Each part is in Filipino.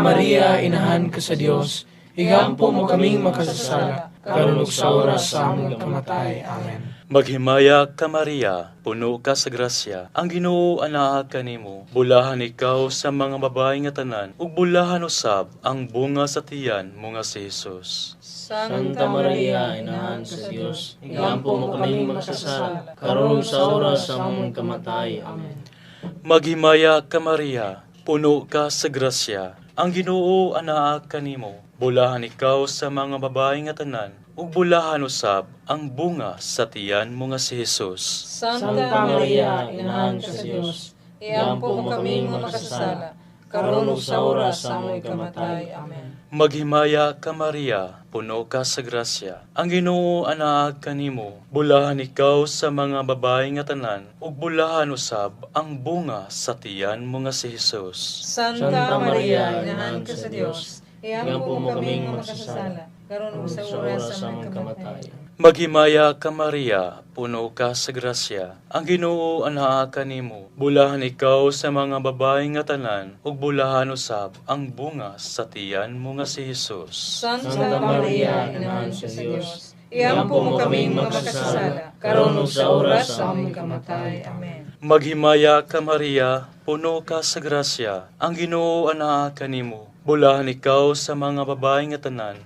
Maria, inahan ka sa Dios, igampo mo kaming makasasala, karon ug sa oras sa among kamatay. Amen. Maghimaya ka Maria, puno ka sa grasya, ang Ginoo anaa kanimo. Bulahan ikaw sa mga babae nga tanan, ug bulahan usab ang bunga sa tiyan mo nga si Hesus. Santa Maria, inahan ka sa Dios, igampo mo kaming makasasala, karon ug sa oras sa among kamatay. Amen. Maghimaya ka Maria, puno ka sa grasya, ang Ginoo anaa kanimo. Bulahan ikaw sa mga babae nga tanan, ug bulahan usab ang bunga sa tiyan mo nga si Hesus. Santa Maria, inahan ka sa Dios, igampo mo kaming makasasala, karon ug sa oras sa among kamatay. Amen. Maghimaya ka Maria, puno ka sa grasya, ang Ginoo anaa kanimo. Bulahan ikaw sa mga babae nga tanan, ug bulahan usab ang bunga sa tiyan mo nga si Hesus. Santa Maria, inahan ka sa Dios, igampo mo kaming makasasala, karon ug sa oras sa among kamatay. Maghimaya ka Maria, puno ka sa grasya, ang Ginoo anaa kanimo. Bulahan ikaw sa mga babae nga tanan, ug bulahan usab ang bunga sa tiyan mo nga si Hesus. Santa Maria, inahan ka sa Dios, igampo mo kaming makasasala, karon ug sa oras sa among kamatay. Amen. Maghimaya ka Maria, puno ka sa grasya, ang Ginoo anaa kanimo. Bulahan ikaw sa mga babae nga tanan,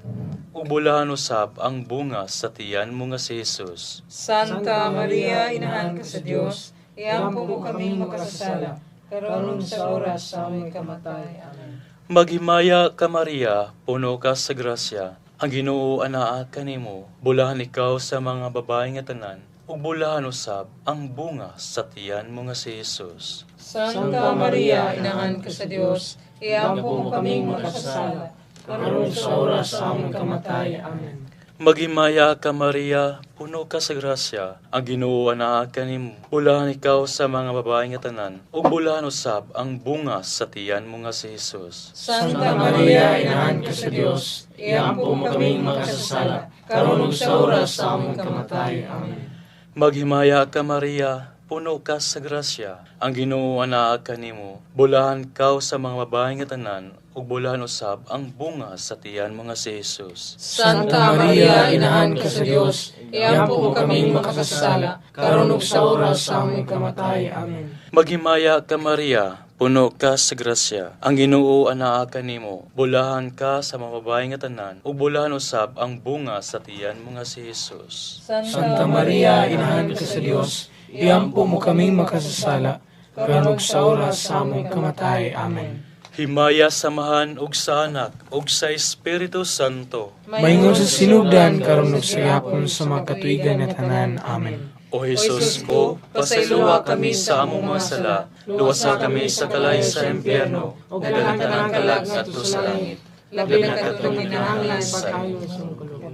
ug bulahan usab ang bunga sa tiyan mo nga si Hesus. Santa Maria, inahan ka sa Dios, iampo mo kaming makasasala, karon ug sa oras sa among kamatay. Amen. Maghimaya ka Maria, puno ka sa grasya, ang Ginoo anaa kanimo. Bulahan ikaw sa mga babae nga tanan, ug bulahan usab ang bunga sa tiyan mo nga si Hesus. Santa Maria, inahan ka sa Dios, iampo mo kaming makasasala, karon ug sa oras sa among kamatay. Amen. Maghimaya ka Maria, puno ka sa grasya, ang Ginoo anaa kanimo. Bulahan ikaw sa mga babae nga tanan, ug bulahan usab ang bunga sa tiyan mo nga si Hesus. Santa Maria, inahan ka sa Dios, iampo mo kaming makasasala, karon ug sa oras sa among kamatay. Amen. Maghimaya ka Maria, puno ka sa grasya, ang Ginoo anaa kanimo. Bulahan ikaw sa mga babae nga tanan, ug bulahan usab ang bunga sa tiyan mo nga si Hesus. Santa Maria, inahan ka sa Dios, iampo mo kaming makasasala, karon ug sa oras sa among kamatay. Amen. Maghimaya ka Maria, puno ka sa grasya, ang Ginoo anaa kanimo. Bulahan ka sa mga babae nga tanan, ug bulahan usab ang bunga sa tiyan mo nga si Hesus. Santa Maria, inahan ka sa Dios, iampo mo kaming makasasala, karon ug sa oras sa among kamatay. Amen. Himaya samahan ug sa Anak ug sa Espiritu Santo. Maingon sa sinugdan karon ug sa gihapon sa mga katuigan nga tanan. Amen. O Jesus ko, pasayloa kami sa among mga sala, luwasa kami sa kalay sa impyerno, ug daghang tanang kalag ngadto sa langit. Labi na kadtong kinahanglan pagkayo sa gulo.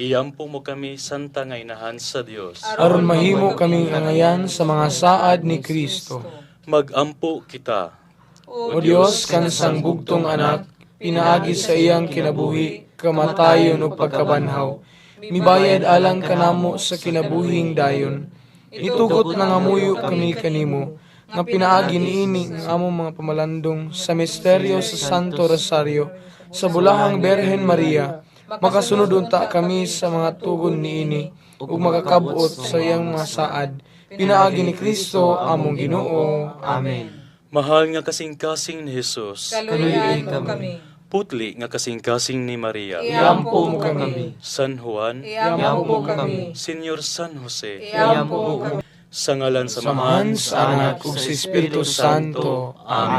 Iyampo mo kami, Santa nga Inahan sa Dios. aron mahimo kaming angayan sa mga saad ni Kristo. Magampo kita. O Dios, kansang bugtong anak, pinaagi sa iyang kinabuhi, kamatayon o pagkabanhaw. Mibayad alang kanamo sa kinabuhing dayon. Itugot na nga muyo kami kanimo, nga pinaagi niini ng among mga pamalandong sa misteryo sa Santo Rosario, sa bulahang Berhen Maria. Makasunod unta kami sa mga tugon niini, ug makakabuot sa iyang mga saad. Pinaagi ni Kristo among Ginoo. Amen. Mahal nga kasing-kasing ni Jesus. Kaluyain mo kami. Putli nga kasing-kasing ni Maria. Iampo mo kami. San Juan. Iampo mo kami. Senyor San Jose. Iampo mo kami. Sa ngalan sa Samahan sa anak ug sa Espiritu Santo. Amen.